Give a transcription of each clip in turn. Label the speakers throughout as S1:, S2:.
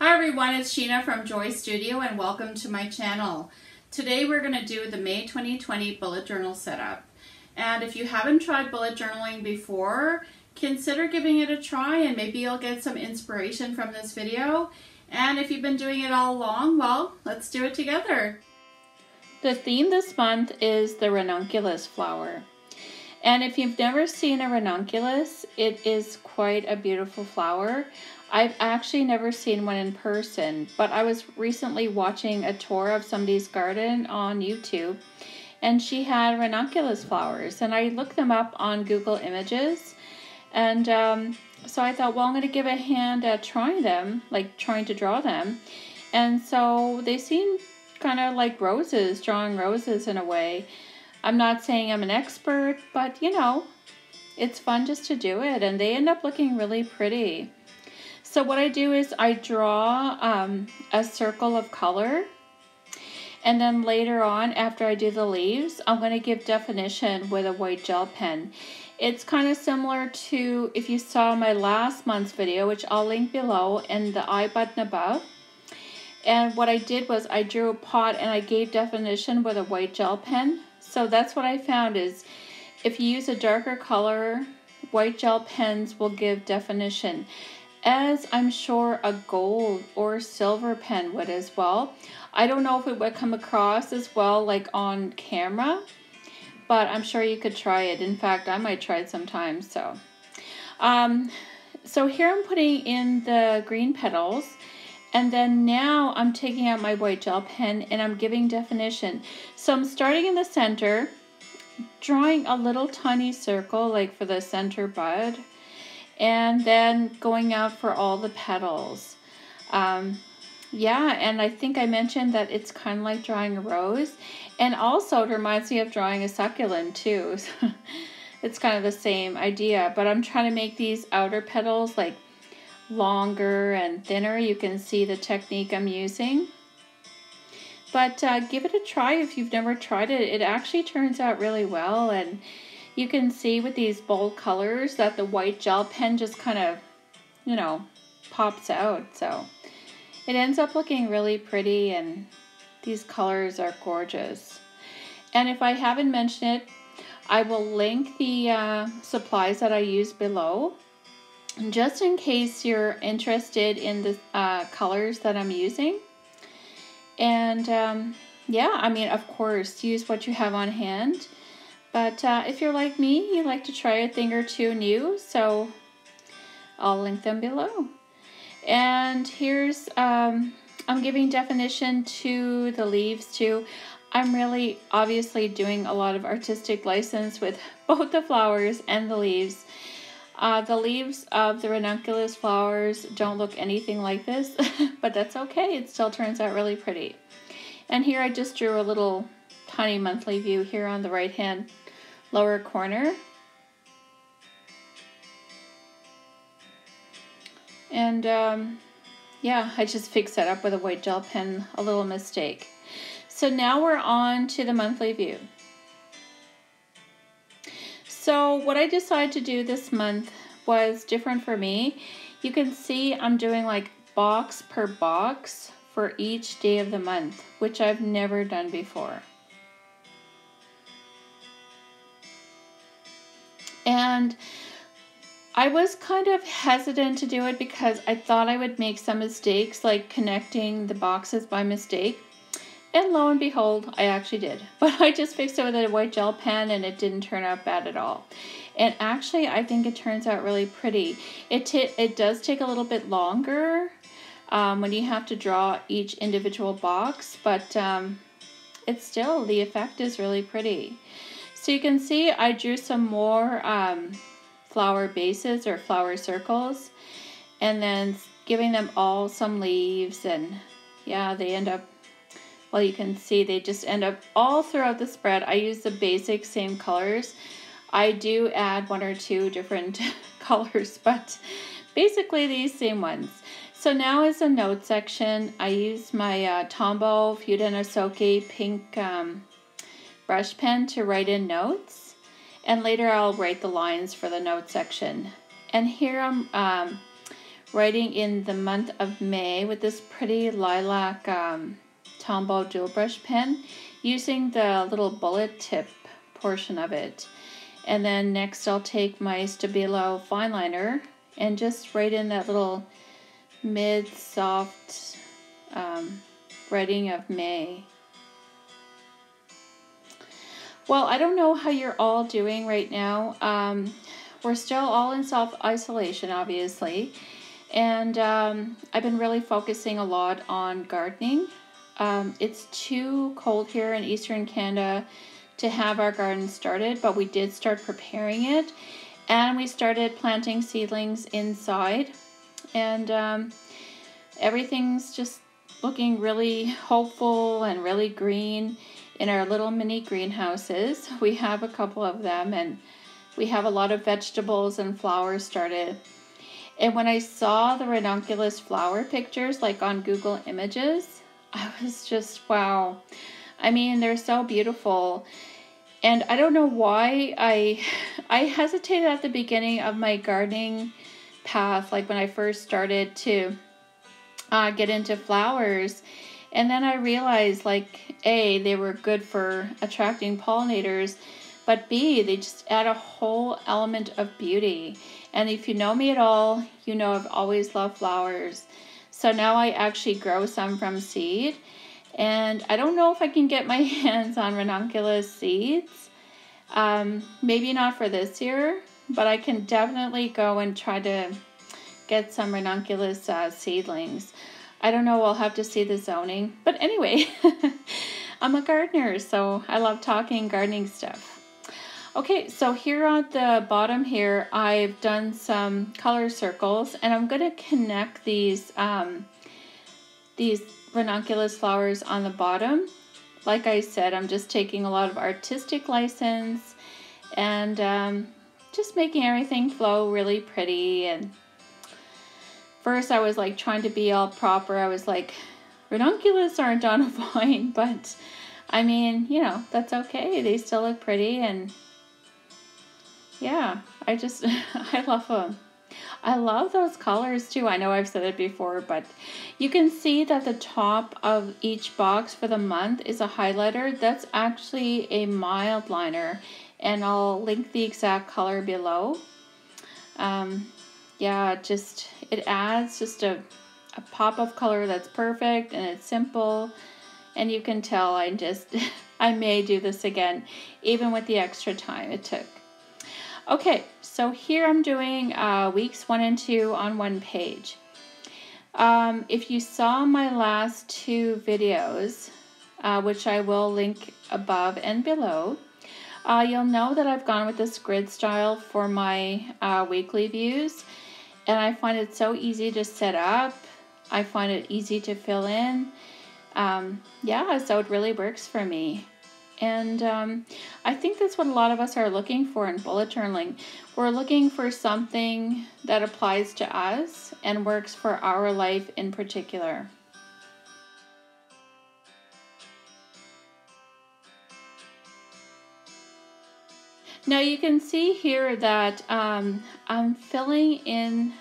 S1: Hi everyone, it's Sheena from Joy Studio and welcome to my channel. Today we're going to do the May 2020 bullet journal setup. And if you haven't tried bullet journaling before, consider giving it a try and maybe you'll get some inspiration from this video. And if you've been doing it all along, well, let's do it together. The theme this month is the ranunculus flower. And if you've never seen a ranunculus, it is quite a beautiful flower. I've actually never seen one in person, but I was recently watching a tour of somebody's garden on YouTube, and she had ranunculus flowers, and I looked them up on Google Images, and so I thought, well, I'm going to give a hand at trying them, like trying to draw them, and so they seem kind of like roses, drawing roses in a way. I'm not saying I'm an expert, but you know, it's fun just to do it, and they end up looking really pretty. So what I do is I draw a circle of color, and then later on, after I do the leaves, I'm going to give definition with a white gel pen. It's kind of similar to if you saw my last month's video, which I'll link below and the I button above. And what I did was I drew a pot and I gave definition with a white gel pen. So that's what I found is if you use a darker color, white gel pens will give definition, as I'm sure a gold or silver pen would as well. I don't know if it would come across as well like on camera, but I'm sure you could try it. In fact, I might try it sometime. So here I'm putting in the green petals, and then now I'm taking out my white gel pen and I'm giving definition. So I'm starting in the center, drawing a little tiny circle like for the center bud, and then going out for all the petals. Yeah, and I think I mentioned that it's kind of like drawing a rose, and also it reminds me of drawing a succulent too. It's kind of the same idea, but I'm trying to make these outer petals like longer and thinner. You can see the technique I'm using. But give it a try if you've never tried it. It actually turns out really well, and you can see with these bold colors that the white gel pen just kind of, you know, pops out. So it ends up looking really pretty, and these colors are gorgeous. And if I haven't mentioned it, I will link the supplies that I use below, just in case you're interested in the colors that I'm using. And yeah, I mean, of course, use what you have on hand. But if you're like me, you like to try a thing or two new, so I'll link them below. And here's, I'm giving definition to the leaves too. I'm really obviously doing a lot of artistic license with both the flowers and the leaves. The leaves of the ranunculus flowers don't look anything like this, but that's okay. It still turns out really pretty. And here I just drew a little tiny monthly view here on the right hand lower corner. And yeah, I just fixed that up with a white gel pen, a little mistake. So now we're on to the monthly view. So what I decided to do this month was different for me. You can see I'm doing like box per box for each day of the month, which I've never done before. And I was kind of hesitant to do it because I thought I would make some mistakes, like connecting the boxes by mistake. And lo and behold, I actually did. But I just fixed it with a white gel pen and it didn't turn out bad at all. And actually, I think it turns out really pretty. It does take a little bit longer when you have to draw each individual box, but it's still, the effect is really pretty. So you can see I drew some more flower bases or flower circles, and then giving them all some leaves, and yeah, they end up, well, you can see they just end up all throughout the spread. I use the basic same colors. I do add one or two different colors, but basically these same ones. So now is the note section. I use my Tombow Fudenosuke pink brush pen to write in notes, and later I'll write the lines for the note section. And here I'm writing in the month of May with this pretty lilac Tombow dual brush pen, using the little bullet tip portion of it. And then next I'll take my Stabilo Fineliner and just write in that little mid-soft writing of May. Well, I don't know how you're all doing right now. We're still all in self-isolation, obviously. And I've been really focusing a lot on gardening. It's too cold here in Eastern Canada to have our garden started, but we did start preparing it. And we started planting seedlings inside. And everything's just looking really hopeful and really green in our little mini greenhouses. We have a couple of them, and we have a lot of vegetables and flowers started. And when I saw the ranunculus flower pictures, like on Google Images, I was just, wow. I mean, they're so beautiful. And I don't know why I hesitated at the beginning of my gardening path, like when I first started to get into flowers. And then I realized, like, A, they were good for attracting pollinators, but B, they just add a whole element of beauty. And if you know me at all, you know I've always loved flowers. So now I actually grow some from seed. And I don't know if I can get my hands on ranunculus seeds. Maybe not for this year, but I can definitely go and try to get some ranunculus seedlings. I don't know, I'll have to see the zoning. But anyway, I'm a gardener, so I love talking gardening stuff. Okay, so here on the bottom here, I've done some color circles, and I'm going to connect these ranunculus flowers on the bottom. Like I said, I'm just taking a lot of artistic license and just making everything flow really pretty. And first I was like trying to be all proper. I was like, ranunculus aren't on a vine, but I mean, you know, that's okay. They still look pretty, and yeah, I love them. I love those colors too. I know I've said it before, but you can see that the top of each box for the month is a highlighter. That's actually a Mildliner, and I'll link the exact color below. Yeah, it adds just a pop of color that's perfect, and it's simple, and you can tell I may do this again, even with the extra time it took. Okay, so here I'm doing weeks 1 and 2 on one page. If you saw my last 2 videos, which I will link above and below, you'll know that I've gone with this grid style for my weekly views, and I find it so easy to set up. I find it easy to fill in. Yeah, so it really works for me. And I think that's what a lot of us are looking for in bullet journaling. We're looking for something that applies to us and works for our life in particular. Now you can see here that I'm filling in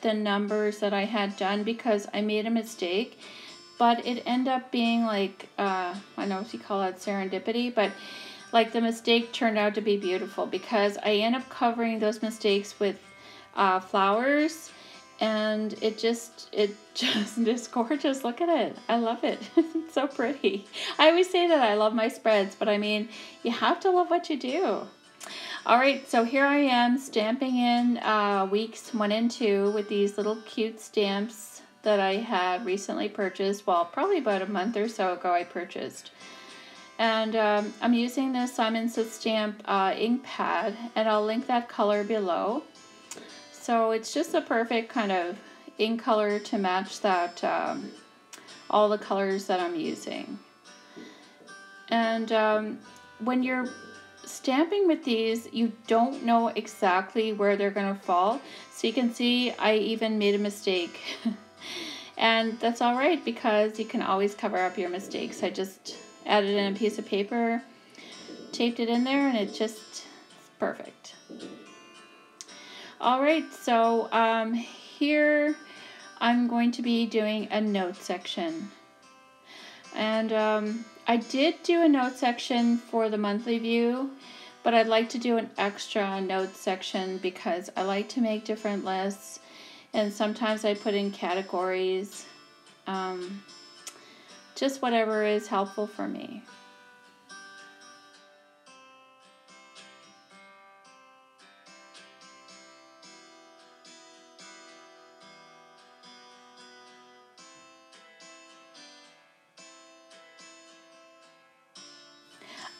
S1: the numbers that I had done because I made a mistake. But it ended up being like, I don't know if you call it serendipity, but like the mistake turned out to be beautiful because I end up covering those mistakes with flowers, and it just is gorgeous. Look at it. I love it. It's so pretty. I always say that I love my spreads, but I mean, you have to love what you do. All right, so here I am stamping in weeks 1 and 2 with these little cute stamps that I had recently purchased. Well, probably about a month or so ago I purchased. And I'm using this Simon Says Stamp ink pad, and I'll link that color below. So it's just a perfect kind of ink color to match that, all the colors that I'm using. And when you're stamping with these, you don't know exactly where they're going to fall. So you can see I even made a mistake. And that's all right because you can always cover up your mistakes. I just added in a piece of paper, taped it in there, and it's perfect. All right, so here I'm going to be doing a note section. And I did do a note section for the monthly view, but I'd like to do an extra note section because I like to make different lists, and sometimes I put in categories, just whatever is helpful for me.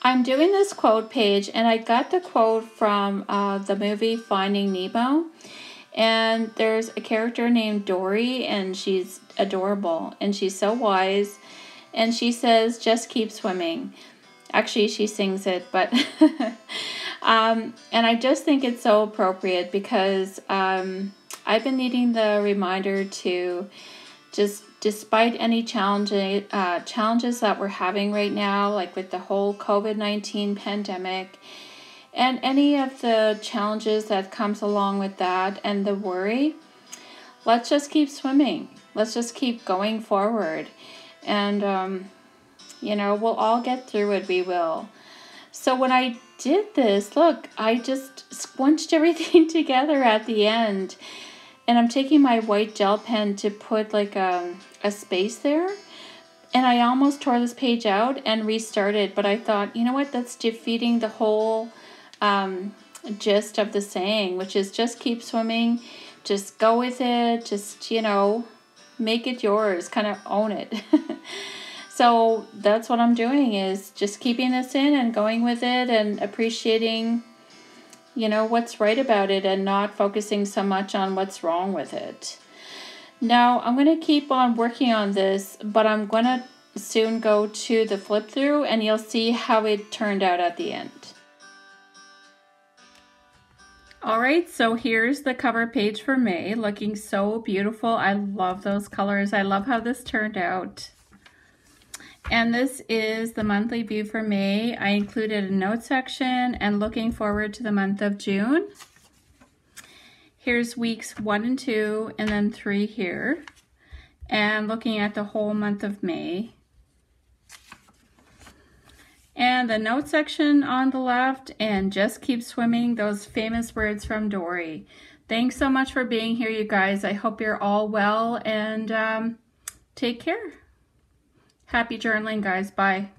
S1: I'm doing this quote page, and I got the quote from the movie Finding Nemo, and there's a character named Dory, and she's adorable, and she's so wise, and she says, "Just keep swimming." Actually, she sings it, but and I just think it's so appropriate because I've been needing the reminder to just, despite any challenges that we're having right now, like with the whole COVID-19 pandemic and any of the challenges that comes along with that and the worry, let's just keep swimming. Let's just keep going forward. And, you know, we'll all get through it. We will. So when I did this, look, I just squunched everything together at the end. And I'm taking my white gel pen to put like a space there. And I almost tore this page out and restarted. But I thought, you know what, that's defeating the whole gist of the saying, which is just keep swimming. Just go with it. Just, you know, make it yours. Kind of own it. So that's what I'm doing, is just keeping this in and going with it and appreciating, you know, what's right about it and not focusing so much on what's wrong with it. Now, I'm going to keep on working on this, but I'm going to soon go to the flip through and you'll see how it turned out at the end. Alright, so here's the cover page for May, looking so beautiful. I love those colors. I love how this turned out. And this is the monthly view for May. I included a note section and looking forward to the month of June. Here's weeks 1 and 2 and then 3 here. And looking at the whole month of May. And the note section on the left, and just keep swimming, those famous words from Dory. Thanks so much for being here, you guys. I hope you're all well, and take care. Happy journaling, guys. Bye.